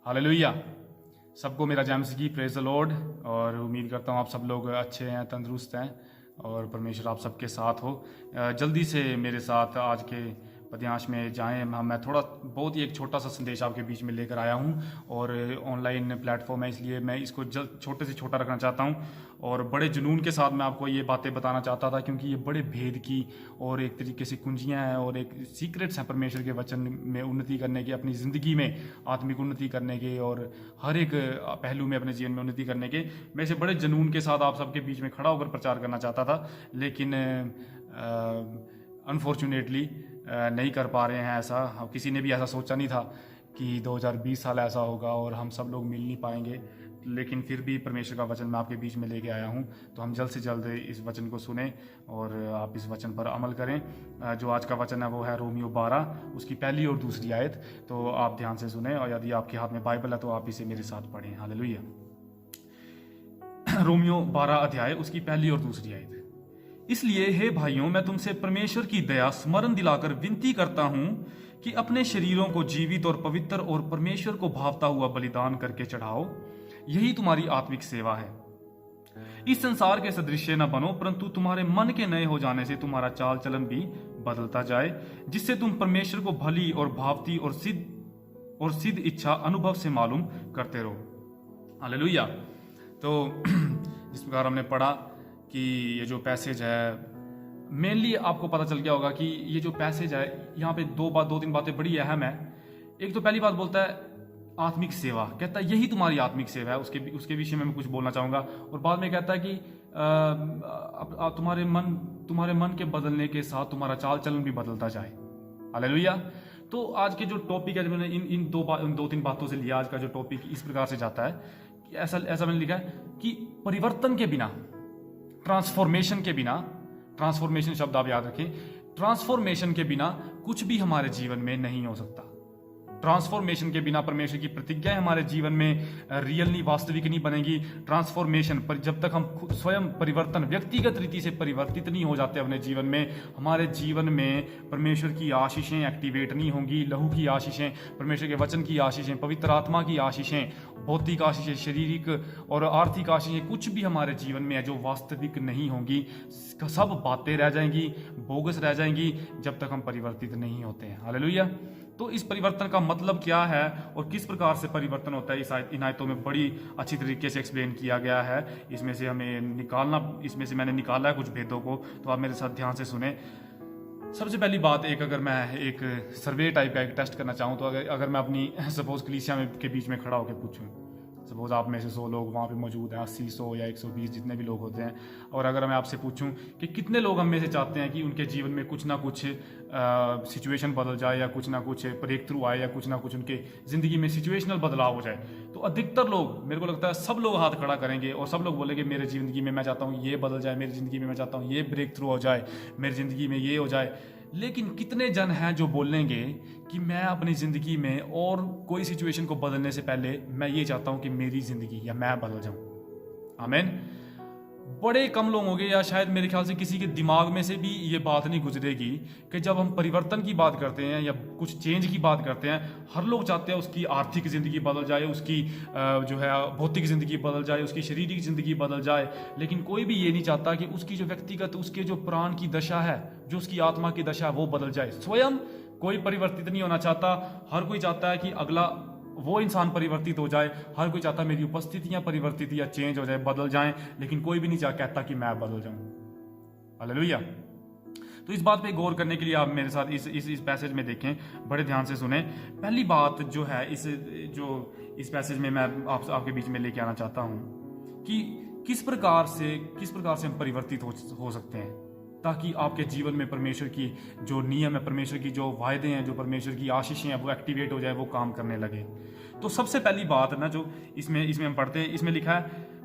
Hallelujah. सबको मेरा जय मसीह की प्रेज द लॉर्ड। और उम्मीद करता हूँ आप सब लोग अच्छे हैं, तंदुरुस्त हैं और परमेश्वर आप सबके साथ हो। जल्दी से मेरे साथ आज के पद्यांश में जाएं। मैं थोड़ा बहुत ही एक छोटा सा संदेश आपके बीच में लेकर आया हूं और ऑनलाइन प्लेटफॉर्म है, इसलिए मैं इसको छोटे से छोटा रखना चाहता हूं और बड़े जुनून के साथ मैं आपको ये बातें बताना चाहता था, क्योंकि ये बड़े भेद की और एक तरीके से कुंजियां हैं और एक सीक्रेट्स हैं परमेश्वर के वचन में उन्नति करने के, अपनी ज़िंदगी में आत्मिक उन्नति करने के और हर एक पहलू में अपने जीवन में उन्नति करने के। मैं इसे बड़े जुनून के साथ आप सबके बीच में खड़ा होकर प्रचार करना चाहता था, लेकिन अनफॉर्चुनेटली नहीं कर पा रहे हैं ऐसा। किसी ने भी ऐसा सोचा नहीं था कि 2020 साल ऐसा होगा और हम सब लोग मिल नहीं पाएंगे, लेकिन फिर भी परमेश्वर का वचन मैं आपके बीच में लेके आया हूं। तो हम जल्द से जल्द इस वचन को सुने और आप इस वचन पर अमल करें। जो आज का वचन है वो है रोमियो 12 उसकी पहली और दूसरी आयत। तो आप ध्यान से सुने और यदि आपके हाथ में बाइबल है तो आप इसे मेरे साथ पढ़ें। हालेलुया। रोमियो 12 अध्याय उसकी पहली और दूसरी आयत। इसलिए हे भाइयों, मैं तुमसे परमेश्वर की दया स्मरण दिलाकर विनती करता हूं कि अपने शरीरों को जीवित और पवित्र और परमेश्वर को भावता हुआ बलिदान करके चढ़ाओ, यही तुम्हारी आत्मिक सेवा है। इस संसार के सदृश्य न बनो, परंतु तुम्हारे मन के नए हो जाने से तुम्हारा चाल चलन भी बदलता जाए, जिससे तुम परमेश्वर को भली और भावती और सिद्ध इच्छा अनुभव से मालूम करते रहो। हालेलुया। तो इस प्रकार हमने पढ़ा कि ये जो पैसेज है, मेनली आपको पता चल गया होगा कि ये जो पैसेज है यहाँ पे दो तीन बातें बड़ी अहम है। एक तो पहली बात बोलता है आत्मिक सेवा, कहता है यही तुम्हारी आत्मिक सेवा है, उसके विषय में मैं कुछ बोलना चाहूँगा। और बाद में कहता है कि तुम्हारे मन के बदलने के साथ तुम्हारा चाल चलन भी बदलता जाए। हालेलुया। तो आज के जो टॉपिक है, मैंने इन दो तीन बातों से लिया। आज का जो टॉपिक इस प्रकार से जाता है कि ऐसा मैंने लिखा है कि परिवर्तन के बिना, ट्रांसफॉर्मेशन के बिना, ट्रांसफॉर्मेशन शब्द आप याद रखें, ट्रांसफॉर्मेशन के बिना कुछ भी हमारे जीवन में नहीं हो सकता। ट्रांसफॉर्मेशन के बिना परमेश्वर की प्रतिज्ञाएं हमारे जीवन में रियल नहीं, वास्तविक नहीं बनेगी। ट्रांसफॉर्मेशन पर जब तक हम स्वयं परिवर्तन, व्यक्तिगत रीति से परिवर्तित नहीं हो जाते अपने जीवन में, हमारे जीवन में परमेश्वर की आशीषें एक्टिवेट नहीं होंगी। लहू की आशीषें, परमेश्वर के वचन की आशीषें, पवित्र आत्मा की आशीषें, भौतिक आशीषें, शारीरिक और आर्थिक आशीषें, कुछ भी हमारे जीवन में है जो वास्तविक नहीं होंगी। सब बातें रह जाएंगी, बोगस रह जाएंगी जब तक हम परिवर्तित नहीं होते हैं। हालेलुया। तो इस परिवर्तन का मतलब क्या है और किस प्रकार से परिवर्तन होता है, इन आयतों में बड़ी अच्छी तरीके से एक्सप्लेन किया गया है। इसमें से मैंने निकाला है कुछ भेदों को, तो आप मेरे साथ ध्यान से सुने। सबसे पहली बात, अगर मैं एक सर्वे टाइप का एक टेस्ट करना चाहूँ, तो अगर मैं अपनी सपोज कलीसिया में के बीच में खड़ा होकर पूछूँ, सपोज आप में से 100 लोग वहाँ पे मौजूद हैं, 80, 100 या 120 जितने भी लोग होते हैं, और अगर मैं आपसे पूछूं कि कितने लोग हम में से चाहते हैं कि उनके जीवन में कुछ ना कुछ सिचुएशन बदल जाए या कुछ ना कुछ ब्रेक थ्रू आए या कुछ ना कुछ उनके ज़िंदगी में सिचुएशनल बदलाव हो जाए, तो अधिकतर लोग, मेरे को लगता है सब लोग हाथ खड़ा करेंगे और सब लोग बोलेंगे मेरे ज़िंदगी में मैं चाहता हूँ ये बदल जाए, मेरी ज़िंदगी में मैं चाहता हूँ ये ब्रेक थ्रू हो जाए, मेरी ज़िंदगी में ये हो जाए। लेकिन कितने जन हैं जो बोलेंगे कि मैं अपनी ज़िंदगी में और कोई सिचुएशन को बदलने से पहले मैं ये चाहता हूं कि मेरी ज़िंदगी या मैं बदल जाऊं। आमीन। बड़े कम लोग होंगे, या शायद मेरे ख्याल से किसी के दिमाग में से भी ये बात नहीं गुजरेगी कि जब हम परिवर्तन की बात करते हैं या कुछ चेंज की बात करते हैं, हर लोग चाहते हैं उसकी आर्थिक ज़िंदगी बदल जाए, उसकी जो है भौतिक ज़िंदगी बदल जाए, उसकी शारीरिक ज़िंदगी बदल जाए। लेकिन कोई भी ये नहीं चाहता कि उसकी जो व्यक्तिगत, उसके जो प्राण की दशा है, जो उसकी आत्मा की दशा है, वो बदल जाए। स्वयं कोई परिवर्तित नहीं होना चाहता। हर कोई चाहता है कि अगला वो इंसान परिवर्तित हो जाए। हर कोई चाहता है मेरी उपस्थितियां परिवर्तित या चेंज हो जाए, बदल जाएं, लेकिन कोई भी नहीं कहता कि मैं बदल जाऊं। हालेलुया। तो इस बात पे गौर करने के लिए आप मेरे साथ इस पैसेज में देखें, बड़े ध्यान से सुने। पहली बात जो है इस पैसेज में मैं आपके बीच में लेके आना चाहता हूं कि किस प्रकार से हम परिवर्तित हो सकते हैं, ताकि आपके जीवन में परमेश्वर की जो नियम है, परमेश्वर की जो वायदे हैं, जो परमेश्वर की आशीषें हैं, वो एक्टिवेट हो जाए, वो काम करने लगे। तो सबसे पहली बात ना जो इसमें हम पढ़ते हैं, इसमें लिखा है,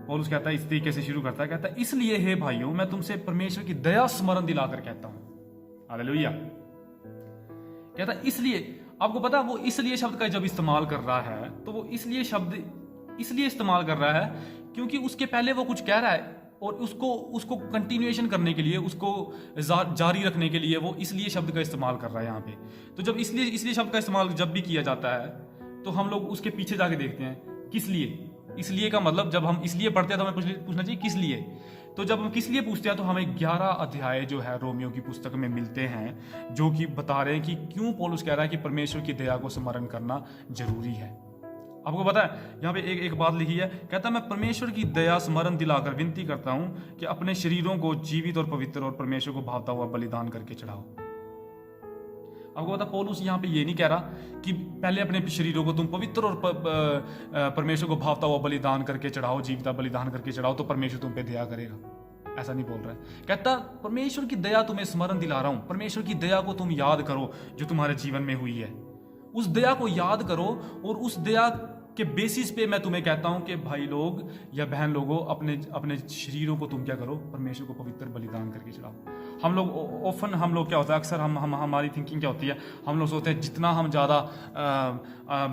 पौलुस कहता है, इस तरीके से शुरू करता है, कहता है इसलिए हे भाइयों, मैं तुमसे परमेश्वर की दया स्मरण दिलाकर कहता हूं। हालेलुया। कहता है इसलिए, आपको पता वो इसलिए शब्द का जब इस्तेमाल कर रहा है, तो वो इसलिए शब्द इसलिए इस्तेमाल कर रहा है क्योंकि उसके पहले वो कुछ कह रहा है और उसको कंटिन्यूएशन करने के लिए, उसको जारी रखने के लिए वो इसलिए शब्द का इस्तेमाल कर रहा है यहाँ पे। तो जब इसलिए शब्द का इस्तेमाल जब भी किया जाता है, तो हम लोग उसके पीछे जाके देखते हैं किस लिए। इसलिए का मतलब जब हम इसलिए पढ़ते हैं तो हमें पूछना चाहिए किस लिए। तो जब हम किस लिए पूछते हैं तो हमें 11 अध्याय जो है रोमियो की पुस्तक में मिलते हैं, जो कि बता रहे हैं कि क्यों पौलुस कह रहा है कि परमेश्वर की दया को स्मरण करना जरूरी है। आपको पता है यहाँ पे एक बात लिखी है, कहता है मैं परमेश्वर की दया स्मरण दिलाकर विनती करता हूं कि अपने शरीरों को जीवित और पवित्र और परमेश्वर को भावता हुआ बलिदान करके चढ़ाओ। आपको पता पौलुस यहाँ पे ये नहीं कह रहा कि पहले अपने शरीरों को तुम पवित्र और परमेश्वर को भावता हुआ बलिदान करके चढ़ाओ, जीविता बलिदान करके चढ़ाओ तो परमेश्वर तुम पे दया करेगा। ऐसा नहीं बोल रहा है। कहता परमेश्वर की दया तुम्हें स्मरण दिला रहा हूं, परमेश्वर की दया को तुम याद करो जो तुम्हारे जीवन में हुई है। उस दया को याद करो और उस दया के बेसिस पे मैं तुम्हें कहता हूं कि भाई लोग या बहन लोगों, अपने शरीरों को तुम क्या करो, परमेश्वर को पवित्र बलिदान करके चढ़ाओ। हम लोग क्या होता है, अक्सर हम हमारी थिंकिंग क्या होती है, हम लोग सोचते हैं जितना हम ज़्यादा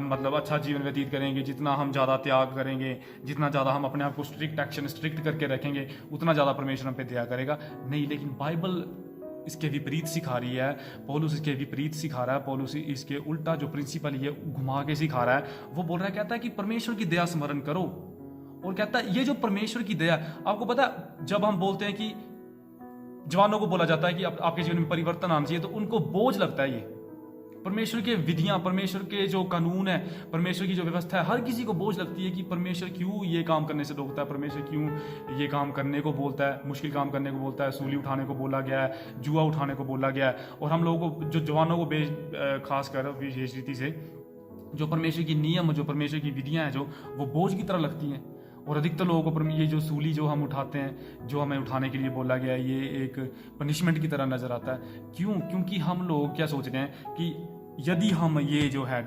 मतलब अच्छा जीवन व्यतीत करेंगे, जितना हम ज़्यादा त्याग करेंगे, जितना ज़्यादा हम अपने आप को स्ट्रिक्ट करके रखेंगे, उतना ज़्यादा परमेश्वर हम पे दया करेगा। नहीं, लेकिन बाइबल इसके विपरीत सिखा रही है। पौलुस इसके विपरीत सिखा रहा है। पौलुस इसके उल्टा जो प्रिंसिपल ये घुमा के सिखा रहा है, वो बोल रहा है, कहता है कि परमेश्वर की दया स्मरण करो। और कहता है ये जो परमेश्वर की दया, आपको पता है जब हम बोलते हैं कि जवानों को बोला जाता है कि आपके जीवन में परिवर्तन आना चाहिए, तो उनको बोझ लगता है। ये परमेश्वर के विधियां, परमेश्वर के जो कानून है, परमेश्वर की जो व्यवस्था है, हर किसी को बोझ लगती है कि परमेश्वर क्यों ये काम करने से रोकता है, परमेश्वर क्यों ये काम करने को बोलता है, मुश्किल काम करने को बोलता है, सूली उठाने को बोला गया है, जुआ उठाने को बोला गया है। और हम लोगों को, जो जवानों को खास कर विशेष रीति से, जो परमेश्वर की नियम, जो परमेश्वर की विधियाँ हैं, जो वो बोझ की तरह लगती हैं। और अधिकतर लोगों को ये जो सूली जो हम उठाते हैं, जो हमें उठाने के लिए बोला गया है, ये एक पनिशमेंट की तरह नजर आता है। क्यों? क्योंकि हम लोग क्या सोचते हैं कि यदि हम ये जो है,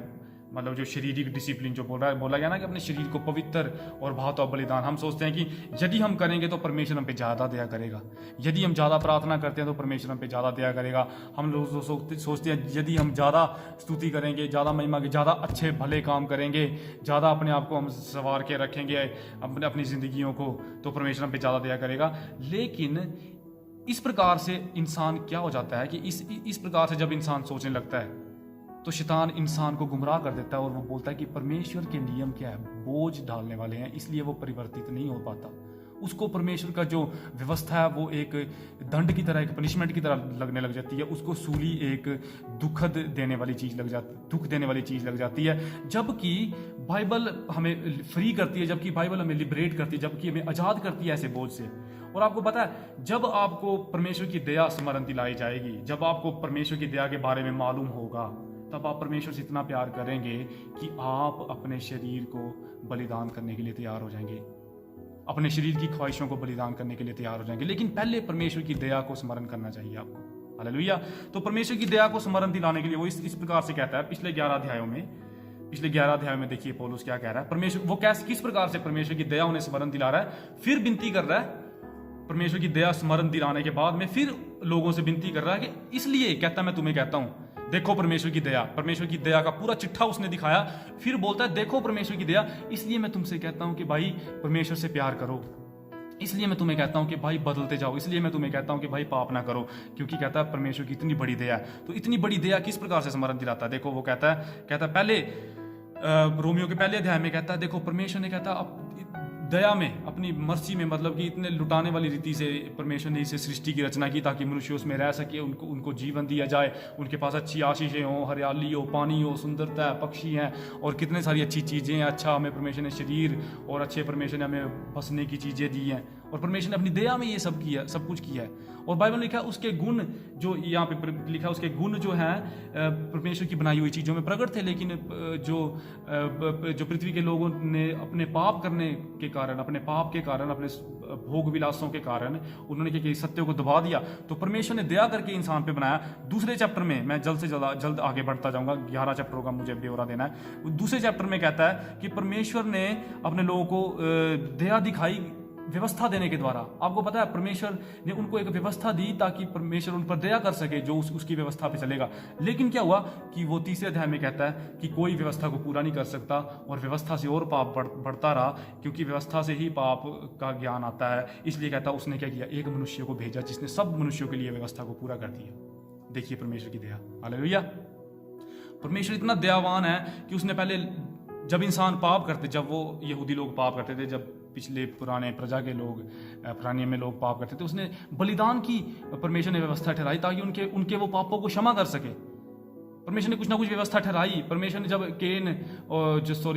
मतलब जो शारीरिक डिसिप्लिन जो बोला गया ना कि अपने शरीर को पवित्र और भावता बलिदान, हम सोचते हैं कि यदि हम करेंगे तो परमेश्वर हम पे ज़्यादा दया करेगा। यदि हम ज़्यादा प्रार्थना करते हैं तो परमेश्वर हम पे ज़्यादा दया करेगा। हम लोग सोचते हैं यदि हम ज़्यादा स्तुति करेंगे, ज़्यादा महिमा के, ज़्यादा अच्छे भले काम करेंगे, ज़्यादा अपने आप को हम संवार के रखेंगे अपनी ज़िंदगियों को, तो परमेश्वर हम पे ज़्यादा दया करेगा। लेकिन इस प्रकार से इंसान क्या हो जाता है कि इस प्रकार से जब इंसान सोचने लगता है तो शैतान इंसान को गुमराह कर देता है और वो बोलता है कि परमेश्वर के नियम क्या है, बोझ डालने वाले हैं, इसलिए वो परिवर्तित नहीं हो पाता। उसको परमेश्वर का जो व्यवस्था है वो एक दंड की तरह, एक पनिशमेंट की तरह लगने लग जाती है। उसको सूली एक दुख देने वाली चीज़ लग जाती है। जबकि बाइबल हमें फ्री करती है, जबकि बाइबल हमें लिबरेट करती है, जबकि हमें आज़ाद करती है ऐसे बोझ से। और आपको पता है जब आपको परमेश्वर की दया स्मरण दिलाई जाएगी, जब आपको परमेश्वर की दया के बारे में मालूम होगा, तब आप परमेश्वर से इतना प्यार करेंगे कि आप अपने शरीर को बलिदान करने के लिए तैयार हो जाएंगे, अपने शरीर की ख्वाहिशों को बलिदान करने के लिए तैयार हो जाएंगे। लेकिन पहले परमेश्वर की दया को स्मरण करना चाहिए आपको। हालेलुया। तो परमेश्वर की दया को स्मरण दिलाने के लिए वो इस प्रकार से कहता है। पिछले 11 अध्यायों में देखिए पौलुस क्या कह रहा है। परमेश्वर वो किस प्रकार से परमेश्वर की दया उन्हें स्मरण दिला रहा है, फिर विनती कर रहा है। परमेश्वर की दया स्मरण दिलाने के बाद में फिर लोगों से विनती कर रहा है कि इसलिए कहता मैं तुम्हें कहता हूं, देखो परमेश्वर की दया का पूरा चिट्ठा उसने दिखाया। फिर बोलता है देखो परमेश्वर की दया, इसलिए मैं तुमसे कहता हूं कि भाई परमेश्वर से प्यार करो, इसलिए मैं तुम्हें कहता हूं कि भाई बदलते जाओ, इसलिए मैं तुम्हें कहता हूं कि भाई पाप ना करो, क्योंकि कहता है परमेश्वर की इतनी बड़ी दया है। तो इतनी बड़ी दया किस प्रकार से स्मरण दिलाता है, देखो वो कहता है पहले रोमियो के पहले अध्याय में कहता है, देखो परमेश्वर ने कहता दया में, अपनी मर्सी में, मतलब कि इतने लुटाने वाली रीति से परमेश्वर ने इसे सृष्टि की रचना की ताकि मनुष्य उसमें रह सके, उनको जीवन दिया जाए, उनके पास अच्छी आशीषें हों, हरियाली हो, पानी हो, सुंदरता है, पक्षी हैं और कितने सारी अच्छी चीज़ें हैं। अच्छा हमें परमेश्वर ने शरीर और अच्छे परमेश्वर ने हमें बसने की चीज़ें दी हैं और परमेश्वर ने अपनी दया में ये सब कुछ किया है। और बाइबल में लिखा है उसके गुण, जो यहाँ पे लिखा है उसके गुण जो हैं परमेश्वर की बनाई हुई चीज़ों में प्रकट थे, लेकिन जो पृथ्वी के लोगों ने अपने पाप करने के कारण, अपने पाप के कारण, अपने भोग विलासों के कारण उन्होंने क्या किया, सत्य को दबा दिया। तो परमेश्वर ने दया करके इंसान पे बनाया। दूसरे चैप्टर में मैं जल्द आगे बढ़ता जाऊंगा, 11 चैप्टरों का मुझे ब्यौरा देना है। दूसरे चैप्टर में कहता है कि परमेश्वर ने अपने लोगों को दया दिखाई व्यवस्था देने के द्वारा। आपको पता है परमेश्वर ने उनको एक व्यवस्था दी ताकि परमेश्वर उन पर दया कर सके जो उसकी व्यवस्था पे चलेगा। लेकिन क्या हुआ कि वो तीसरे अध्याय में कहता है कि कोई व्यवस्था को पूरा नहीं कर सकता और व्यवस्था से और पाप बढ़ता रहा, क्योंकि व्यवस्था से ही पाप का ज्ञान आता है। इसलिए कहता उसने क्या किया, एक मनुष्य को भेजा जिसने सब मनुष्यों के लिए व्यवस्था को पूरा कर दिया। देखिए परमेश्वर की दया। हालेलुया। परमेश्वर इतना दयावान है कि उसने पहले जब इंसान पाप करते, जब वो यहूदी लोग पाप करते थे, जब पिछले पुराने प्रजा के लोग पुराने में लोग पाप करते थे, उसने बलिदान की परमेश्वर ने व्यवस्था ठहराई ताकि उनके उनके वो पापों को क्षमा कर सके। परमेश्वर ने कुछ ना कुछ व्यवस्था ठहराई। परमेश्वर ने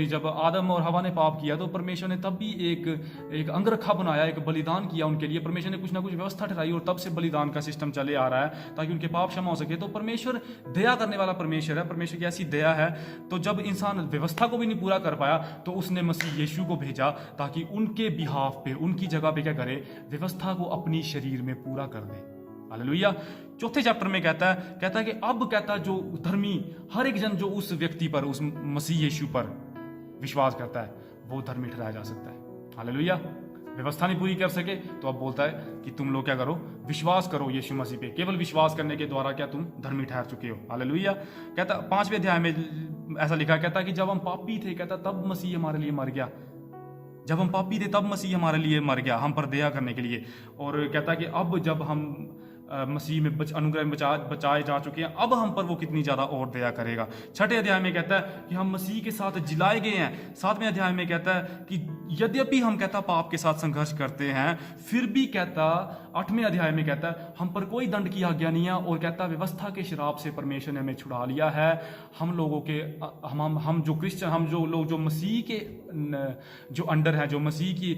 जब आदम और हवा ने पाप किया तो परमेश्वर ने तब भी एक अंगरखा बनाया, एक बलिदान किया उनके लिए। परमेश्वर ने कुछ ना कुछ व्यवस्था ठहराई और तब से बलिदान का सिस्टम चले आ रहा है ताकि उनके पाप क्षमा हो सके। तो परमेश्वर दया करने वाला परमेश्वर है, परमेश्वर की ऐसी दया है। तो जब इंसान व्यवस्था को भी नहीं पूरा कर पाया तो उसने मसीह यीशु को भेजा ताकि उनके बिहाफ पे, उनकी जगह पे क्या करे, व्यवस्था को अपनी शरीर में पूरा कर दे। हालेलुया। चौथे चैप्टर में कहता है कि अब कहता है जो धर्मी, हर एक जन जो उस व्यक्ति पर, उस मसीह यीशु पर विश्वास करता है वो धर्मी ठहराया जा सकता है। हालेलुया। व्यवस्था नहीं पूरी कर सके तो अब बोलता है कि तुम लोग क्या करो, विश्वास करो यीशु मसीह पे। केवल विश्वास करने के द्वारा क्या तुम धर्मी ठहर चुके हो। हालेलुया। कहता 5वें अध्याय में ऐसा लिखा, कहता कि जब हम पापी थे, कहता तब मसीह हमारे लिए मर गया। जब हम पापी थे तब मसीह हमारे लिए मर गया, हम पर दया करने के लिए। और कहता कि अब जब हम मसीह में अनुग्रह में बचाए जा चुके हैं, अब हम पर वो कितनी ज्यादा और दया करेगा। 6ठे अध्याय में कहता है कि हम मसीह के साथ जिलाए गए हैं। 7वें अध्याय में कहता है कि यद्यपि हम कहता पाप के साथ संघर्ष करते हैं, फिर भी कहता 8वें अध्याय में कहता है हम पर कोई दंड की आज्ञा नहीं है। और कहता व्यवस्था के शराब से परमेश्वर ने हमें छुड़ा लिया है। हम लोगों के हम जो क्रिश्चियन, हम जो लोग जो मसीह के जो अंडर है, जो मसीह की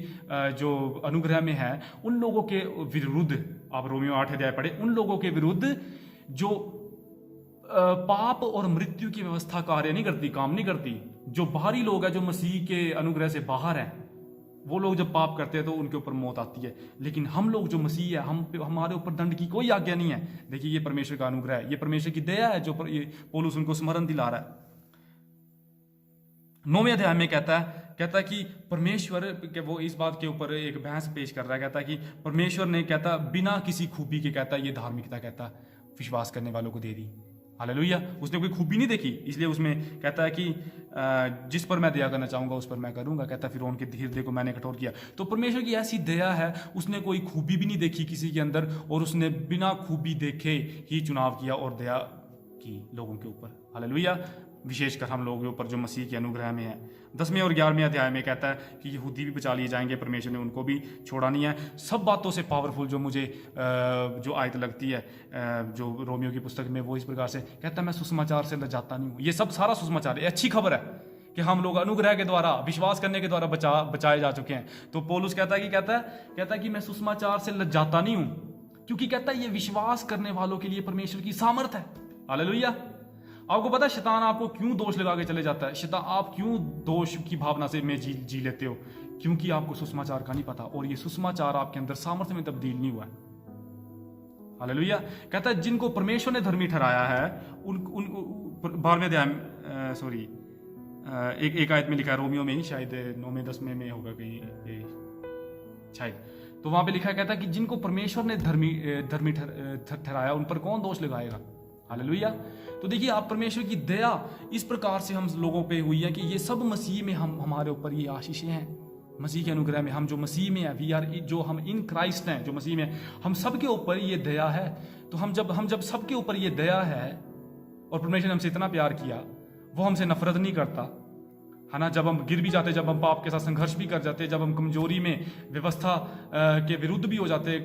जो अनुग्रह में है, उन लोगों के विरुद्ध, आप रोमियो 8 अध्याय पढ़े, उन लोगों के विरुद्ध जो पाप और मृत्यु की व्यवस्था कार्य नहीं करती, काम नहीं करती। जो बाहरी लोग हैं, जो मसीह के अनुग्रह से बाहर हैं, वो लोग जब पाप करते हैं तो उनके ऊपर मौत आती है। लेकिन हम लोग जो मसीह है, हमारे ऊपर दंड की कोई आज्ञा नहीं है। देखिए ये परमेश्वर का अनुग्रह है, ये परमेश्वर की दया है जो पौलुस उनको स्मरण दिला रहा है। 9वें अध्याय में कहता है कि परमेश्वर के, वो इस बात के ऊपर एक बहस पेश कर रहा है। कहता है कि परमेश्वर ने कहता बिना किसी खूबी के, कहता ये धार्मिकता कहता विश्वास करने वालों को दे दी। हालेलुया। उसने कोई खूबी नहीं देखी, इसलिए उसमें कहता है कि जिस पर मैं दया करना चाहूंगा उस पर मैं करूंगा। कहता फिर उनके हृदय को मैंने कठोर किया। तो परमेश्वर की ऐसी दया है, उसने कोई खूबी भी नहीं देखी किसी के अंदर, और उसने बिना खूबी देखे ही चुनाव किया और दया की लोगों के ऊपर। हालेलुया। विशेषकर हम लोगों के ऊपर जो मसीह के अनुग्रह में है। 10वें और 11वें अध्याय में कहता है कि यहूदी भी बचा लिए जाएंगे, परमेश्वर ने उनको भी छोड़ा नहीं है। सब बातों से पावरफुल जो मुझे जो आयत लगती है जो रोमियो की पुस्तक में, वो इस प्रकार से कहता है मैं सुसमाचार से लजाता नहीं हूँ। ये सब सारा सुसमाचार है, अच्छी खबर है कि हम लोग अनुग्रह के द्वारा, विश्वास करने के द्वारा बचाए जा चुके हैं। तो पौलुस कहता है कि मैं सुसमाचार से लजाता नहीं हूँ, क्योंकि कहता है ये विश्वास करने वालों के लिए परमेश्वर की सामर्थ है। हालेलुया। आपको पता है शैतान आपको क्यों दोष लगा के चले जाता है? शैतान आप क्यों दोष की भावना से में जी लेते हो? क्योंकि आपको सुसमाचार का नहीं पता, और ये सुसमाचार आपके अंदर सामर्थ्य में तब्दील नहीं हुआ है। हालेलुया। कहता है जिनको परमेश्वर ने धर्मी ठहराया है उन 12वें अध्याय एक आयत में लिखा है, रोमियो में ही शायद 9वें 10वें में होगा कहीं शायद, तो वहां पे लिखा है, कहता है कि जिनको परमेश्वर ने धर्मी ठहराया उन पर कौन दोष लगाएगा। हालेलुया। तो देखिए आप, परमेश्वर की दया इस प्रकार से हम लोगों पे हुई है कि ये सब मसीह में हमारे ऊपर ये आशीषें हैं। मसीह के अनुग्रह में हम जो मसीह में है, वी आर, जो हम इन क्राइस्ट हैं, जो मसीह में, हम सबके ऊपर ये दया है। तो हम जब सबके ऊपर ये दया है और परमेश्वर ने हमसे इतना प्यार किया, वो हमसे नफरत नहीं करता, है ना। जब हम गिर भी जाते, जब हम पाप के साथ संघर्ष भी कर जाते, जब हम कमजोरी में व्यवस्था के विरुद्ध भी हो जाते,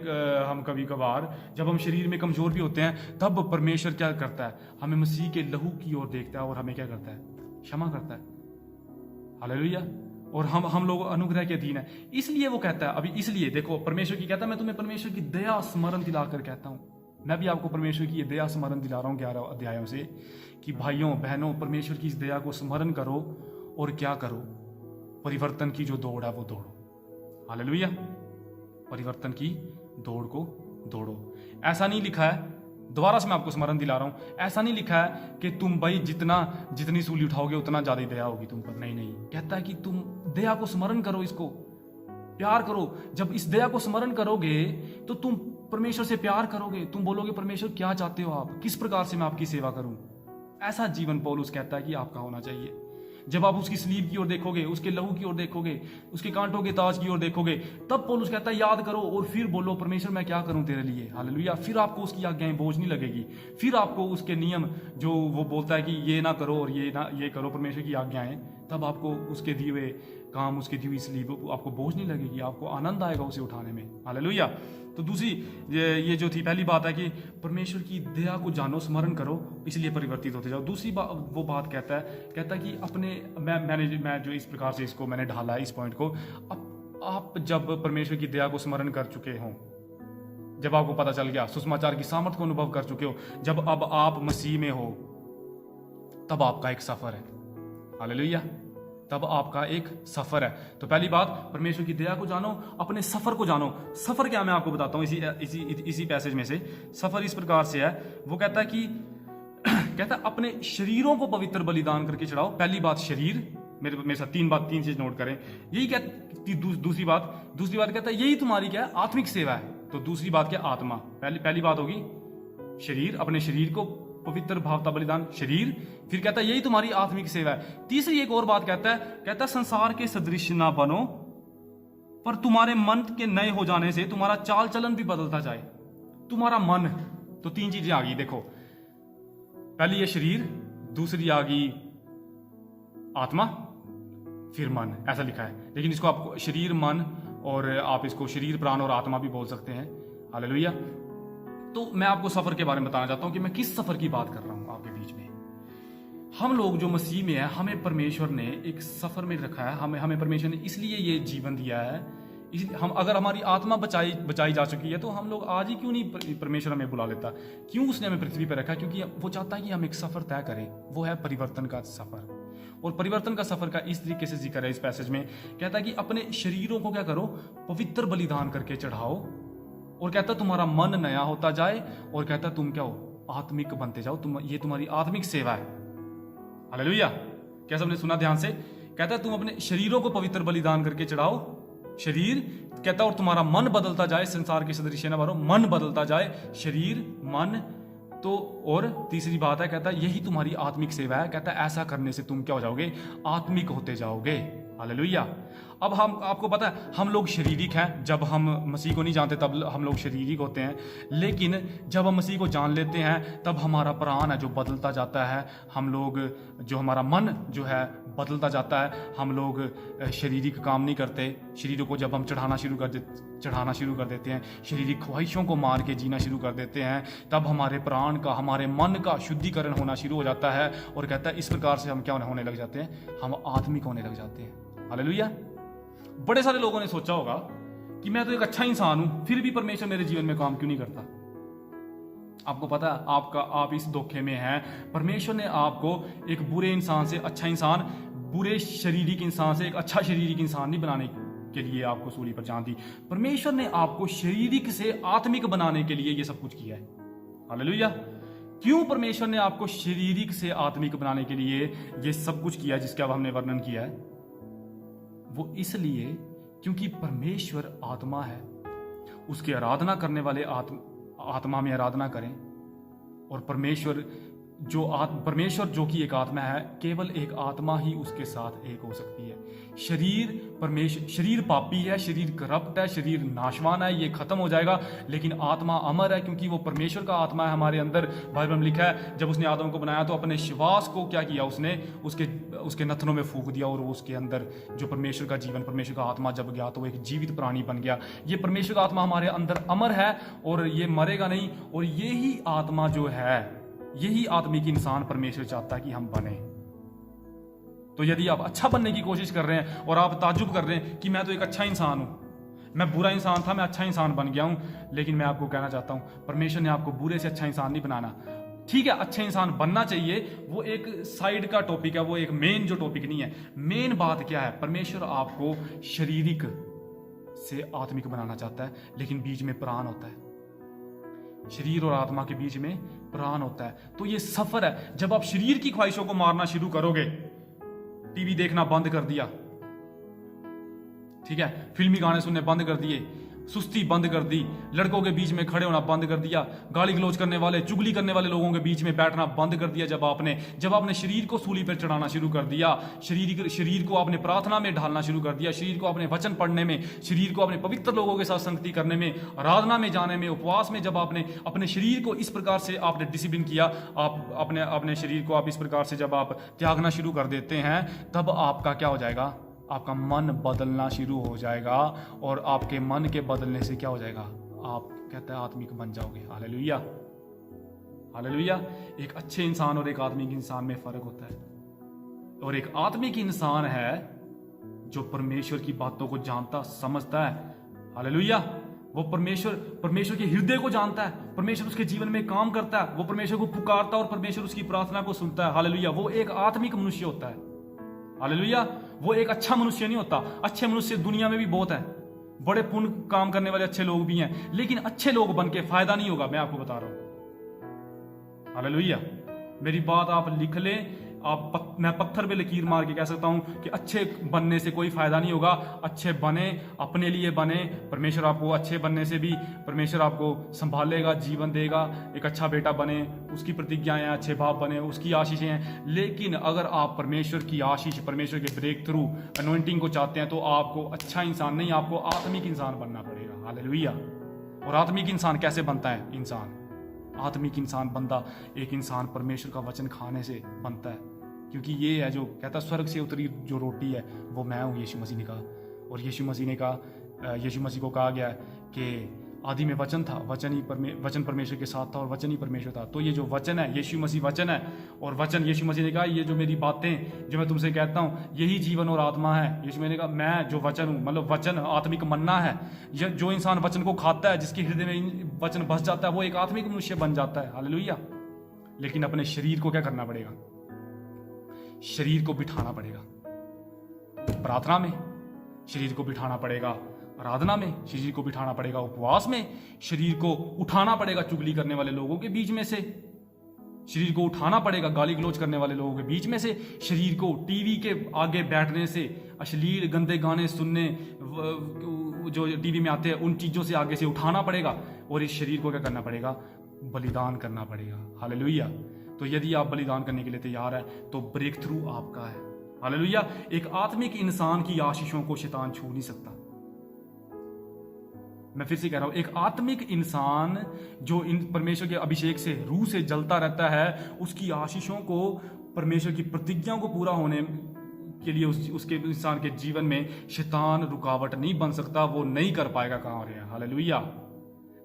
हम कभी कभार जब हम शरीर में कमजोर भी होते हैं, तब परमेश्वर क्या करता है, हमें मसीह के लहू की ओर देखता है और हमें क्या करता है, क्षमा करता है। हालेलुया। और हम लोग अनुग्रह के अधीन है, इसलिए वो कहता है, अभी इसलिए देखो परमेश्वर की कहता है मैं तुम्हें परमेश्वर की दया स्मरण दिलाकर कहता हूँ। मैं भी आपको परमेश्वर की ये दया स्मरण दिला रहा हूँ 11 अध्यायों से, कि भाइयों बहनों परमेश्वर की इस दया को स्मरण करो और क्या करो, परिवर्तन की जो दौड़ है वो दौड़ो। हालेलुया। परिवर्तन की दौड़ को दौड़ो। ऐसा नहीं लिखा है, दोबारा से मैं आपको स्मरण दिला रहा हूं, ऐसा नहीं लिखा है कि तुम भाई जितनी सूली उठाओगे उतना ज्यादा दया होगी तुम पर। नहीं, कहता है कि तुम दया को स्मरण करो, इसको प्यार करो। जब इस दया को स्मरण करोगे तो तुम परमेश्वर से प्यार करोगे, तुम बोलोगे परमेश्वर क्या चाहते हो आप, किस प्रकार से मैं आपकी सेवा करूं। ऐसा जीवन पौलुस कहता है कि आपका होना चाहिए। जब आप उसकी स्लीव की ओर देखोगे, उसके लहू की ओर देखोगे, उसके कांटों के ताज की ओर देखोगे, तब पौलुस कहता है याद करो और फिर बोलो परमेश्वर मैं क्या करूं तेरे लिए। हालेलुया। फिर आपको उसकी आज्ञाएं बोझ नहीं लगेगी, फिर आपको उसके नियम जो वो बोलता है कि ये ना करो और ये करो, परमेश्वर की आज्ञाएं, तब आपको उसके दिए हुए काम, उसके दी हुई स्लीव आपको बोझ नहीं लगेगी, आपको आनंद आएगा उसे उठाने में। हालेलुया। तो दूसरी ये जो थी, पहली बात है कि परमेश्वर की दया को जानो, स्मरण करो, इसलिए परिवर्तित होते जाओ। दूसरी वो बात कहता है कि अपने मैं जो इस प्रकार से इसको मैंने ढाला है इस पॉइंट को, आप जब परमेश्वर की दया को स्मरण कर चुके हों, जब आपको पता चल गया, सुसमाचार की सामर्थ को अनुभव कर चुके हो, जब अब आप मसीह में हो, तब आपका एक सफर है। हालेलुया। तब आपका एक सफर है। तो पहली बात, परमेश्वर की दया को जानो, अपने सफर को जानो। सफर क्या, मैं आपको बताता हूं इसी पैसेज में से। सफर इस प्रकार से है, वो कहता है कि कहता है अपने शरीरों को पवित्र बलिदान करके चढ़ाओ। पहली बात शरीर, मेरे साथ तीन चीज नोट करें। यही कहती दूसरी बात कहता है यही तुम्हारी क्या है, आत्मिक सेवा है। तो दूसरी बात क्या, आत्मा। पहली बात होगी शरीर, अपने शरीर को पवित्र भावता बलिदान, शरीर। फिर कहता है यही तुम्हारी आत्मिक सेवा है। तीसरी एक और बात कहता है संसार के सदृश ना बनो, पर तुम्हारे मन के नए हो जाने से तुम्हारा चाल चलन भी बदलता जाए। तुम्हारा मन, तो तीन चीजें आ गई देखो। पहली है शरीर, दूसरी आ गई आत्मा, फिर मन, ऐसा लिखा है। लेकिन इसको आपको शरीर, मन, और आप इसको शरीर, प्राण और आत्मा भी बोल सकते हैं। हालेलुया। तो मैं आपको सफर के बारे में बताना चाहता हूं कि मैं किस सफर की बात कर रहा हूं आपके बीच में। हम लोग जो मसीह में है, हमें परमेश्वर ने एक सफर में रखा है। हमें परमेश्वर ने इसलिए ये जीवन दिया है। इसलिए हम, अगर हमारी आत्मा बचाई जा चुकी है, तो हम लोग आज ही क्यों नहीं परमेश्वर हमें बुला लेता? क्यों उसने हमें पृथ्वी पर रखा? क्योंकि वो चाहता है कि हम एक सफर तय करें, वो है परिवर्तन का सफर। और परिवर्तन का सफर का इस तरीके से जिक्र है इस पैसेज में। कहता है कि अपने शरीरों को क्या करो, पवित्र बलिदान करके चढ़ाओ। और कहता तुम्हारा मन नया होता जाए, और कहता तुम क्या हो, आत्मिक बनते जाओ। ये तुम्हारी आत्मिक सेवा है। हालेलुया। क्या सबने सुना ध्यान से? कहता है तुम अपने शरीरों को पवित्र बलिदान करके चढ़ाओ, शरीर। कहता और तुम्हारा मन बदलता जाए, संसार के सदृश ना बनो, मन बदलता जाए, शरीर, मन। तो और तीसरी बात है, कहता है यही तुम्हारी आत्मिक सेवा है। कहता है ऐसा करने से तुम क्या हो जाओगे, आत्मिक होते जाओगे। हालेलुया। अब आपको पता है हम लोग शारीरिक हैं। जब हम मसीह को नहीं जानते तब हम लोग शारीरिक होते हैं, लेकिन जब हम मसीह को जान लेते हैं तब हमारा प्राण है जो बदलता जाता है। हम लोग जो हमारा मन जो है बदलता जाता है। हम लोग शारीरिक काम नहीं करते। शरीरों को जब हम चढ़ाना शुरू कर देते हैं, शारीरिक ख्वाहिशों को मार के जीना शुरू कर देते हैं, तब हमारे प्राण का, हमारे मन का शुद्धिकरण होना शुरू हो जाता है। और कहता है इस प्रकार से हम क्या होने लग जाते हैं, हम आत्मिक होने लग जाते हैं। हालेलुया। बड़े सारे लोगों ने सोचा होगा कि मैं तो एक अच्छा इंसान हूं, फिर भी परमेश्वर मेरे जीवन में काम क्यों नहीं करता? आपको पता है आप इस धोखे में हैं। परमेश्वर ने आपको एक बुरे इंसान से अच्छा इंसान, बुरे शारीरिक इंसान से एक अच्छा शारीरिक इंसान नहीं बनाने के लिए आपको सूली पर जान दी। परमेश्वर ने आपको शारीरिक से आत्मिक बनाने के लिए ये सब कुछ किया है। हालेलुया। क्यों परमेश्वर ने आपको शारीरिक से आत्मिक बनाने के लिए ये सब कुछ किया है जिसका अब हमने वर्णन किया है? वो इसलिए क्योंकि परमेश्वर आत्मा है। उसकी आराधना करने वाले आत्मा में आराधना करें। और परमेश्वर जो कि एक आत्मा है, केवल एक आत्मा ही उसके साथ एक हो सकती है। शरीर पापी है, शरीर करप्ट है, शरीर नाशवान है, ये खत्म हो जाएगा। लेकिन आत्मा अमर है, क्योंकि वो परमेश्वर का आत्मा है हमारे अंदर। बाइबल में लिखा है जब उसने आदम को बनाया तो अपने श्वास को क्या किया, उसने उसके नथनों में फूंक दिया, और वो उसके अंदर जो परमेश्वर का जीवन, परमेश्वर का आत्मा जब गया तो वो एक जीवित प्राणी बन गया। ये परमेश्वर का आत्मा हमारे अंदर अमर है और ये मरेगा नहीं। और यही आत्मा जो है, यही आत्मिक इंसान परमेश्वर चाहता है कि हम बने। तो यदि आप अच्छा बनने की कोशिश कर रहे हैं और आप ताज्जुब कर रहे हैं कि मैं तो एक अच्छा इंसान हूं, मैं बुरा इंसान था, मैं अच्छा इंसान बन गया हूं, लेकिन मैं आपको कहना चाहता हूं परमेश्वर ने आपको बुरे से अच्छा इंसान नहीं बनाना। ठीक है, अच्छे इंसान बनना चाहिए, वो एक साइड का टॉपिक है, वो एक मेन जो टॉपिक नहीं है। मेन बात क्या है, परमेश्वर आपको शारीरिक से आत्मिक बनाना चाहता है, लेकिन बीच में प्राण होता है। शरीर और आत्मा के बीच में प्राण होता है। तो ये सफर है। जब आप शरीर की ख्वाहिशों को मारना शुरू करोगे, टीवी देखना बंद कर दिया, ठीक है, फिल्मी गाने सुनने बंद कर दिए, सुस्ती बंद कर दी, लड़कों के बीच में खड़े होना बंद कर दिया, गाली गलौज करने वाले, चुगली करने वाले लोगों के बीच में बैठना बंद कर दिया। जब आपने शरीर को सूली पर चढ़ाना शुरू कर दिया, शरीर को आपने प्रार्थना में ढालना शुरू कर दिया, शरीर को अपने वचन पढ़ने में, शरीर को अपने पवित्र लोगों के साथ संगति करने में, आराधना में जाने में, उपवास में, जब आपने अपने शरीर को इस प्रकार से आपने डिसिप्लिन किया, आप अपने शरीर को आप इस प्रकार से जब आप त्यागना शुरू कर देते हैं, तब आपका क्या हो जाएगा? आपका मन बदलना शुरू हो जाएगा। और आपके मन के बदलने से क्या हो जाएगा? आप कहते हैं आत्मिक बन जाओगे। Hallelujah, hallelujah. एक अच्छे इंसान और एक आत्मिक इंसान में फर्क होता है। और एक आत्मिक इंसान है जो परमेश्वर की बातों को जानता समझता है। हालेलुया। वो परमेश्वर के हृदय को जानता है, परमेश्वर उसके जीवन में काम करता है, वो परमेश्वर को पुकारता है और परमेश्वर उसकी प्रार्थना को सुनता है। हालेलुया। वो एक आत्मिक मनुष्य होता है। हालेलुया। वो एक अच्छा मनुष्य नहीं होता। अच्छे मनुष्य दुनिया में भी बहुत है, बड़े पुण्य काम करने वाले अच्छे लोग भी हैं, लेकिन अच्छे लोग बन के फायदा नहीं होगा, मैं आपको बता रहा हूं। हालेलुया। मेरी बात आप लिख लें। मैं पत्थर पे लकीर मार के कह सकता हूं कि अच्छे बनने से कोई फायदा नहीं होगा। अच्छे बने, अपने लिए बने, परमेश्वर आपको अच्छे बनने से भी परमेश्वर आपको संभालेगा, जीवन देगा। एक अच्छा बेटा बने, उसकी प्रतिज्ञाएं, अच्छे बाप बने, उसकी आशीषें हैं। लेकिन अगर आप परमेश्वर की आशीष, परमेश्वर के ब्रेक थ्रू अनॉइंटिंग को चाहते हैं, तो आपको अच्छा इंसान नहीं, आपको आत्मिक इंसान बनना पड़ेगा। हालेलुया। और आत्मिक इंसान कैसे बनता है? आत्मिक इंसान बंदा, एक इंसान परमेश्वर का वचन खाने से बनता है। क्योंकि ये है जो कहता है स्वर्ग से उतरी जो रोटी है वो मैं हूँ, यीशु मसीह ने कहा। और यीशु मसीह को कहा गया कि आदि में वचन था, वचन परमेश्वर के साथ था और वचन ही परमेश्वर था। तो ये जो वचन है, यीशु मसीह वचन है। और वचन, यीशु मसीह ने कहा ये जो मेरी बातें जो मैं तुमसे कहता हूँ यही जीवन और आत्मा है। यीशु मसीह ने कहा मैं जो वचन हूँ, मतलब वचन आत्मिक मन्ना है। जो इंसान वचन को खाता है, जिसके हृदय में वचन बस जाता है, वो एक आत्मिक मनुष्य बन जाता है। हालेलुया। लेकिन अपने शरीर को क्या करना पड़ेगा? शरीर को बिठाना पड़ेगा प्रार्थना में, शरीर को बिठाना पड़ेगा आराधना में, शरीर को बिठाना पड़ेगा उपवास में, शरीर को उठाना पड़ेगा चुगली करने वाले लोगों के बीच में से, शरीर को उठाना पड़ेगा गाली गलौज करने वाले लोगों के बीच में से, शरीर को टीवी के आगे बैठने से, अश्लील गंदे गाने सुनने जो टीवी में आते हैं उन चीजों से आगे से उठाना पड़ेगा। और इस शरीर को क्या करना पड़ेगा? बलिदान करना पड़ेगा। हालेलुया। तो यदि आप बलिदान करने के लिए तैयार है तो ब्रेक थ्रू आपका है। हालेलुया। एक आत्मिक इंसान की आशीषों को शैतान छू नहीं सकता। मैं फिर से कह रहा हूं, एक आत्मिक इंसान जो इन परमेश्वर के अभिषेक से, रूह से जलता रहता है, उसकी आशीषों को, परमेश्वर की प्रतिज्ञाओं को पूरा होने के लिए उसके इंसान के जीवन में शैतान रुकावट नहीं बन सकता, वो नहीं कर पाएगा। कहां रहे हैं? हालेलुया।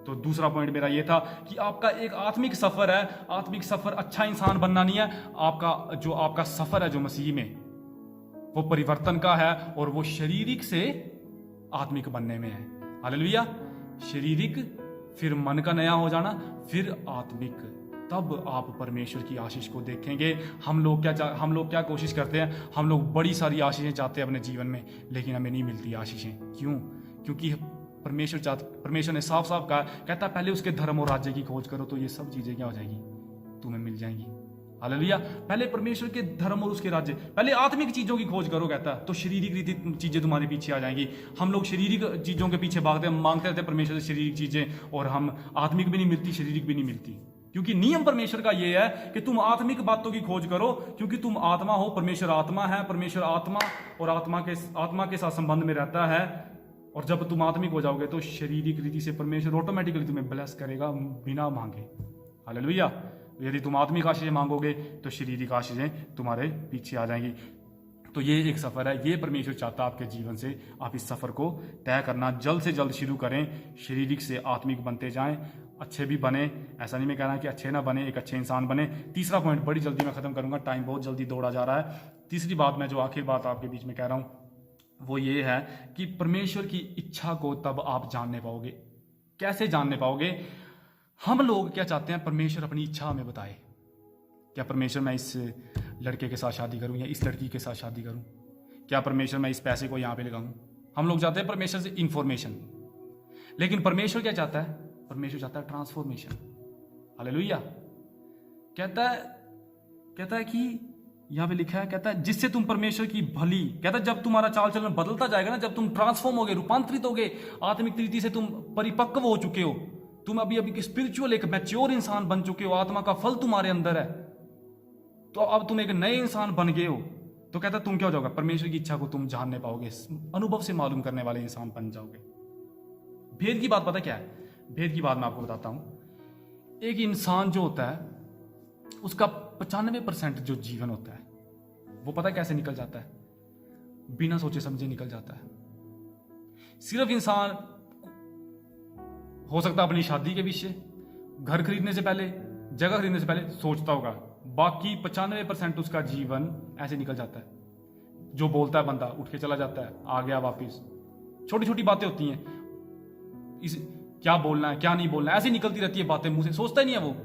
तो दूसरा पॉइंट मेरा ये था कि आपका एक आत्मिक सफर है। आत्मिक सफर अच्छा इंसान बनना नहीं है, आपका सफर है जो मसीह में, वो परिवर्तन का है और वो शारीरिक से आत्मिक बनने में है। हालेलुया। शारीरिक, फिर मन का नया हो जाना, फिर आत्मिक, तब आप परमेश्वर की आशीष को देखेंगे। हम लोग क्या कोशिश करते हैं? हम लोग बड़ी सारी आशीषें चाहते हैं अपने जीवन में, लेकिन हमें नहीं मिलती आशीषें। क्यों? क्योंकि परमेश्वर ने साफ साफ कहा, कहता पहले उसके धर्म और राज्य की खोज करो तो ये सब चीजें क्या हो जाएगी? तुम्हें मिल जाएंगी। हालेलुया। पहले परमेश्वर के धर्म और उसके राज्य, पहले आत्मिक चीजों की खोज करो, कहता है, तो शारीरिक रीति चीजें तुम्हारे पीछे आ जाएंगी। हम लोग शारीरिक चीजों के पीछे भागते हैं, मांगते रहते हैं परमेश्वर से शारीरिक चीजें, और हम आत्मिक भी नहीं मिलती, शारीरिक भी नहीं मिलती। क्योंकि नियम परमेश्वर का यह है कि तुम आत्मिक बातों की खोज करो, क्योंकि तुम आत्मा हो, परमेश्वर आत्मा है, परमेश्वर आत्मा और आत्मा के साथ संबंध में रहता है। और जब तुम आत्मिक हो जाओगे तो शारीरिक रीति से परमेश्वर ऑटोमेटिकली तुम्हें ब्लेस करेगा बिना मांगे। हालेलुया। यदि तुम आत्मिक आशीषें मांगोगे तो शारीरिक आशीषें तुम्हारे पीछे आ जाएंगी। तो ये एक सफर है, ये परमेश्वर चाहता है आपके जीवन से आप इस सफर को तय करना जल्द से जल्द शुरू करें। शारीरिक से आत्मिक बनते जाएं, अच्छे भी बने। ऐसा नहीं मैं कह रहा कि अच्छे ना बने, एक अच्छे इंसान बने। तीसरा पॉइंट बड़ी जल्दी मैं खत्म करूंगा, टाइम बहुत जल्दी दौड़ा जा रहा है। तीसरी बात, मैं जो आखिर बात आपके बीच में कह रहा हूं वो ये है कि परमेश्वर की इच्छा को तब आप जानने पाओगे। कैसे जानने पाओगे? हम लोग क्या चाहते हैं? परमेश्वर अपनी इच्छा हमें बताए। क्या परमेश्वर मैं इस लड़के के साथ शादी करूं या इस लड़की के साथ शादी करूं? क्या परमेश्वर मैं इस पैसे को यहां पे लगाऊं? हम लोग चाहते हैं परमेश्वर से इंफॉर्मेशन, लेकिन परमेश्वर क्या चाहता है? परमेश्वर चाहता है ट्रांसफॉर्मेशन। हालेलुया। कहता है कि यहाँ पे लिखा है, कहता है जिससे तुम परमेश्वर की भली, कहता है जब तुम्हारा चाल चलन बदलता जाएगा ना, जब तुम ट्रांसफॉर्म होगे, रूपांतरित होगे, आत्मिक रीति से तुम परिपक्व हो चुके हो, तुम अभी अभी स्पिरिचुअल एक मैच्योर इंसान बन चुके हो, आत्मा का फल तुम्हारे अंदर है, तो अब तुम एक नए इंसान बन गए हो, तो कहता है तुम क्या हो जाओगे, परमेश्वर की इच्छा को तुम जानने पाओगे, अनुभव से मालूम करने वाले इंसान बन जाओगे। भेद की बात पता क्या है? भेद की बात मैं आपको बताता हूं। एक इंसान जो होता है उसका 95% जो जीवन होता है वो पता कैसे निकल जाता है? बिना सोचे समझे निकल जाता है। सिर्फ इंसान हो सकता है अपनी शादी के पीछे, घर खरीदने से पहले, जगह खरीदने से पहले सोचता होगा, बाकी 95% उसका जीवन ऐसे निकल जाता है। जो बोलता है बंदा, उठ के चला जाता है, आ गया वापिस, छोटी छोटी बातें होती हैं, इस क्या बोलना है क्या नहीं बोलना है, ऐसी निकलती रहती है बातें मुंह से, सोचता ही नहीं है वो।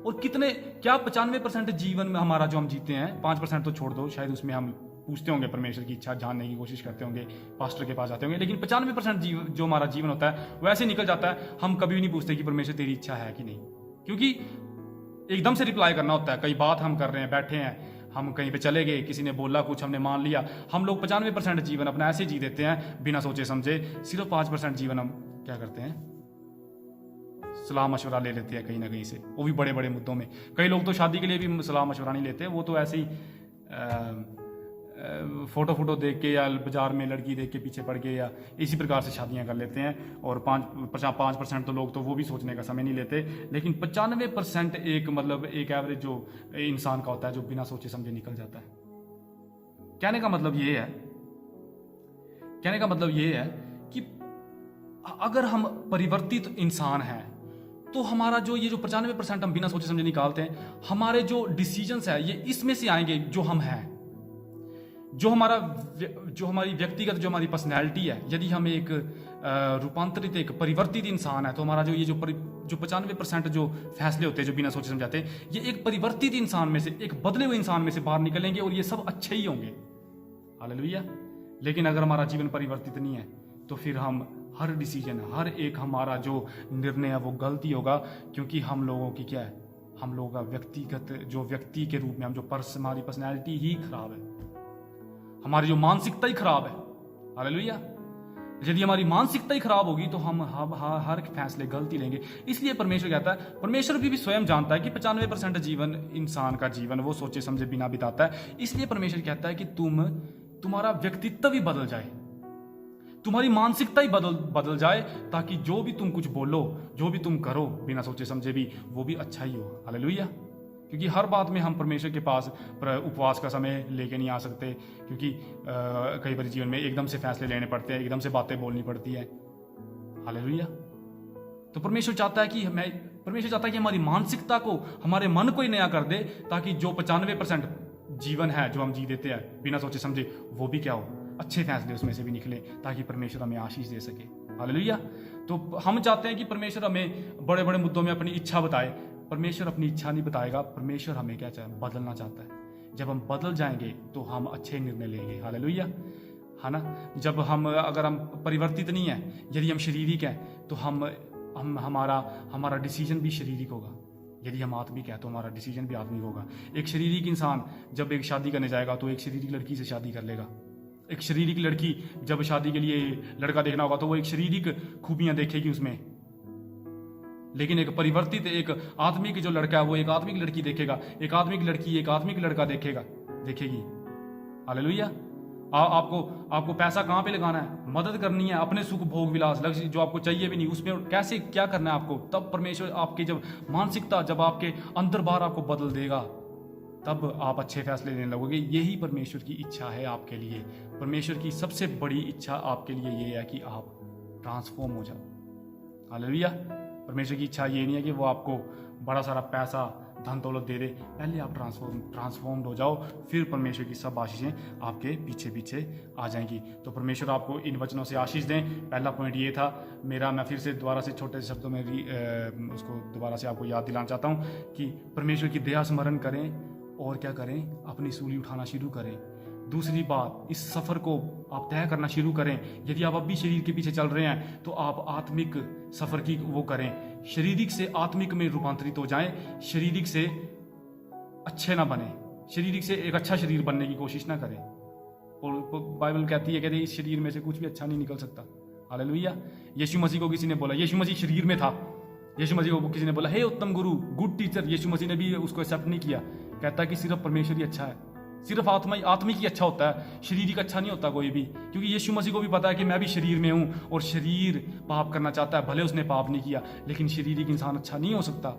और कितने क्या 95% जीवन में हमारा जो हम जीते हैं, 5% तो छोड़ दो, शायद उसमें हम पूछते होंगे परमेश्वर की इच्छा जानने की कोशिश करते होंगे, पास्टर के पास जाते होंगे, लेकिन 95% जो हमारा जीवन होता है वो ऐसे निकल जाता है, हम कभी भी नहीं पूछते कि परमेश्वर तेरी इच्छा है कि नहीं, क्योंकि एकदम से रिप्लाई करना होता है। कई बात हम कर रहे हैं, बैठे हैं, हम कहीं पे चले गए, किसी ने बोला कुछ, हमने मान लिया, हम लोग 95% जीवन अपना ऐसे जी देते हैं बिना सोचे समझे। सिर्फ 5% जीवन हम क्या करते हैं, सलाह मशवरा ले लेते हैं कहीं ना कहीं से, वो भी बड़े बड़े मुद्दों में। कई लोग तो शादी के लिए भी सलाह मशवरा नहीं लेते, वो तो ऐसे ही फोटो देख के या बाजार में लड़की देख के पीछे पड़ गए या इसी प्रकार से शादियां कर लेते हैं। और 5% तो लोग तो वो भी सोचने का समय नहीं लेते, लेकिन 95% एक मतलब एक एवरेज जो इंसान का होता है जो बिना सोचे समझे निकल जाता है। कहने का मतलब ये है कि अगर हम परिवर्तित इंसान हैं तो हमारा जो ये जो 95% हम बिना सोचे समझे निकालते हैं, हमारे जो डिसीजंस है ये इसमें से आएंगे जो हम हैं, जो हमारी व्यक्तिगत जो हमारी पर्सनैलिटी है। यदि हम एक रूपांतरित एक परिवर्तित इंसान है तो हमारा जो ये जो 95% जो फैसले होते हैं जो बिना सोचे समझाते हैं, ये एक परिवर्तित इंसान में से, एक बदले हुए इंसान में से बाहर निकलेंगे और ये सब अच्छे ही होंगे। हालेलुया। लेकिन अगर हमारा जीवन परिवर्तित नहीं है तो फिर हम हर डिसीजन, हर एक हमारा जो निर्णय है वो गलती होगा, क्योंकि हम लोगों की क्या है, हम लोगों का व्यक्तिगत जो व्यक्ति के रूप में हम जो हमारी पर्सनैलिटी ही खराब है, हमारी जो मानसिकता ही खराब है। हालेलुया। यदि हमारी मानसिकता ही खराब होगी तो हम हर फैसले गलती लेंगे। इसलिए परमेश्वर कहता है, परमेश्वर भी स्वयं जानता है कि 95% जीवन इंसान का जीवन वो सोचे समझे बिना बिताता है। इसलिए परमेश्वर कहता है कि तुम्हारा व्यक्तित्व भी बदल जाए, तुम्हारी मानसिकता ही बदल जाए, ताकि जो भी तुम कुछ बोलो, जो भी तुम करो बिना सोचे समझे भी, वो भी अच्छा ही हो। हालेलुया। क्योंकि हर बात में हम परमेश्वर के पास उपवास का समय लेके नहीं आ सकते, क्योंकि कई बार जीवन में एकदम से फैसले लेने पड़ते हैं, एकदम से बातें बोलनी पड़ती है। हालेलुया। तो परमेश्वर चाहता है कि हमारी मानसिकता को, हमारे मन को ही नया कर दे, ताकि जो 95% जीवन है जो हम जी देते हैं बिना सोचे समझे, वो भी क्या हो, अच्छे फैसले उसमें से भी निकले, ताकि परमेश्वर हमें आशीष दे सके। हालेलुया। तो हम चाहते हैं कि परमेश्वर हमें बड़े बड़े मुद्दों में अपनी इच्छा बताए। परमेश्वर अपनी इच्छा नहीं बताएगा, परमेश्वर हमें क्या चाहे, बदलना चाहता है। जब हम बदल जाएंगे तो हम अच्छे निर्णय लेंगे। हालेलुया, है ना। जब अगर हम परिवर्तित नहीं है, यदि हम शारीरिक हैं तो हमारा डिसीजन भी शारीरिक होगा। यदि हम आत्मिक है तो हमारा डिसीजन भी आत्मिक होगा। एक शारीरिक इंसान जब एक शादी करने जाएगा तो एक शारीरिक लड़की से शादी कर लेगा। एक शारीरिक लड़की जब शादी के लिए लड़का देखना होगा तो वो एक शारीरिक खूबियां देखेगी उसमें। लेकिन एक परिवर्तित एक आत्मिक जो लड़का है वो एक आत्मिक लड़की देखेगा, एक आत्मिक लड़की एक आत्मिक लड़का देखेगी। हालेलुया। आपको पैसा कहाँ पे लगाना है, मदद करनी है, अपने सुख भोग विलास लक्ष्य जो आपको चाहिए भी नहीं उसमें कैसे क्या करना है आपको, तब परमेश्वर आपकी जब मानसिकता जब आपके अंदर बाहर आपको बदल देगा, तब आप अच्छे फैसले लेने लगोगे। यही परमेश्वर की इच्छा है आपके लिए। परमेश्वर की सबसे बड़ी इच्छा आपके लिए ये है कि आप ट्रांसफॉर्म हो जाओ। हालेलुया। परमेश्वर की इच्छा ये नहीं है कि वो आपको बड़ा सारा पैसा धन दौलत दे दे, पहले आप ट्रांसफॉर्म्ड हो जाओ, फिर परमेश्वर की सब आशीषें आपके पीछे पीछे आ जाएंगी। तो परमेश्वर आपको इन वचनों से आशीष दें। पहला पॉइंट ये था मेरा, मैं फिर से दोबारा से छोटे से शब्दों में उसको दोबारा से आपको याद दिलाना चाहता हूँ कि परमेश्वर की दया स्मरण करें और क्या करें, अपनी सूली उठाना शुरू करें। दूसरी बात, इस सफ़र को आप तय करना शुरू करें। यदि आप अभी शरीर के पीछे चल रहे हैं तो आप आत्मिक सफ़र की वो करें, शारीरिक से आत्मिक में रूपांतरित हो जाएं, शारीरिक से अच्छे ना बने, शारीरिक से एक अच्छा शरीर बनने की कोशिश ना करें। और बाइबल कहती है इस शरीर में से कुछ भी अच्छा नहीं निकल सकता। हालेलुया। यीशु मसीह को किसी ने बोला, यीशु मसीह शरीर में था, यीशु मसीह को किसी ने बोला हे उत्तम गुरु, गुड टीचर, यीशु मसीह ने भी उसको एक्सेप्ट नहीं किया। कहता कि सिर्फ परमेश्वर ही अच्छा है, सिर्फ आत्मिक ही अच्छा होता है, शारीरिक अच्छा नहीं होता कोई भी। क्योंकि यीशु मसीह को भी पता है कि मैं भी शरीर में हूँ और शरीर पाप करना चाहता है, भले उसने पाप नहीं किया, लेकिन शारीरिक इंसान अच्छा नहीं हो सकता।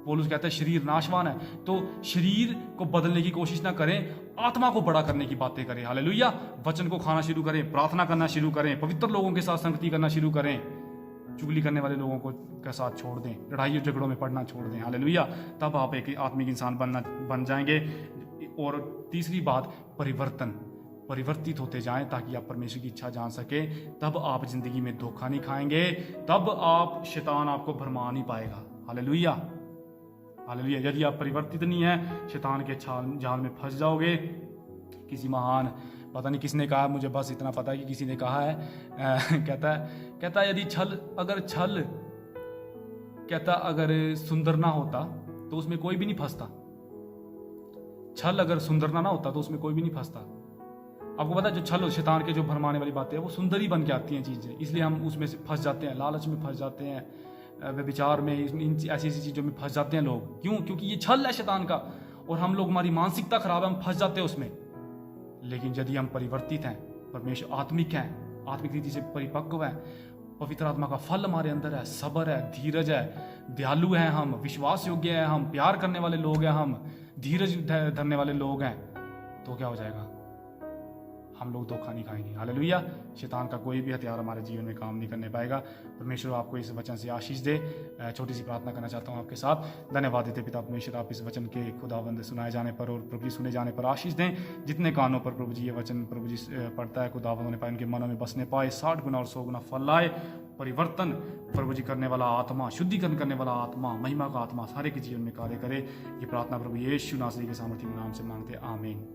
पौलुस कहता है शरीर नाशवान है। तो शरीर को बदलने की कोशिश ना करें, आत्मा को बड़ा करने की बातें करें। हालेलुया। वचन को खाना शुरू करें, प्रार्थना करना शुरू करें, पवित्र लोगों के साथ संगति करना शुरू करें, चुगली करने वाले लोगों को के साथ छोड़ दें, लड़ाई और झगड़ों में पड़ना छोड़ दें। हालेलुया। तब आप एक आत्मिक इंसान बन जाएंगे। और तीसरी बात, परिवर्तित होते जाएं ताकि आप परमेश्वर की इच्छा जान सके। तब आप जिंदगी में धोखा नहीं खाएंगे, तब आप शैतान आपको भरमा नहीं पाएगा। हालेलुया। हालेलुया। यदि आप परिवर्तित नहीं है, शैतान के जाल में फंस जाओगे। किसी महान, पता नहीं किसने कहा, मुझे बस इतना पता है कि किसी ने कहा है, कहता है यदि अगर सुंदर ना होता तो उसमें कोई भी नहीं फंसता। छल अगर सुंदर ना होता तो उसमें कोई भी नहीं फंसता। आपको पता है जो छल, शैतान के जो भरमाने वाली बातें हैं वो सुंदर ही बन के आती हैं चीज़ें, इसलिए हम उसमें से फंस जाते हैं, लालच में फंस जाते हैं, व्यभिचार में, ऐसी चीज़ों में फंस जाते हैं लोग। क्यों? क्योंकि ये छल है शैतान का, और हम लोग, हमारी मानसिकता खराब है, हम फंस जाते हैं उसमें। लेकिन यदि हम परिवर्तित हैं, परमेश्वर आत्मिक हैं, आत्मिक रीति से परिपक्व हैं, पवित्र आत्मा का फल हमारे अंदर है, सब्र है, धीरज है, दयालु हैं हम, विश्वास योग्य हैं हम, प्यार करने वाले लोग हैं हम, धीरज धरने वाले लोग हैं, तो क्या हो जाएगा? हम लोग धोखा नहीं खाएंगे। हालेलुया। शैतान का कोई भी हथियार हमारे जीवन में काम नहीं करने पाएगा। परमेश्वर आपको इस वचन से आशीष दे। छोटी सी प्रार्थना करना चाहता हूँ आपके साथ। धन्यवाद देते पिता परमेश्वर, आप इस वचन के खुदाबंद सुनाए जाने पर और प्रभु जी सुने जाने पर आशीष दें। जितने कानों पर प्रभु जी ये वचन प्रभु जी पढ़ता है, खुदाबंद होने पाए, उनके मनों में बसने पाए, 60 गुना और 100 गुना फल लाए। परिवर्तन प्रभु जी करने वाला आत्मा, शुद्धिकरण करने वाला आत्मा, महिमा का आत्मा सारे के जीवन में कार्य करे। ये प्रार्थना प्रभु यीशु नासरी के सामर्थ्य नाम से मांगते, आमीन।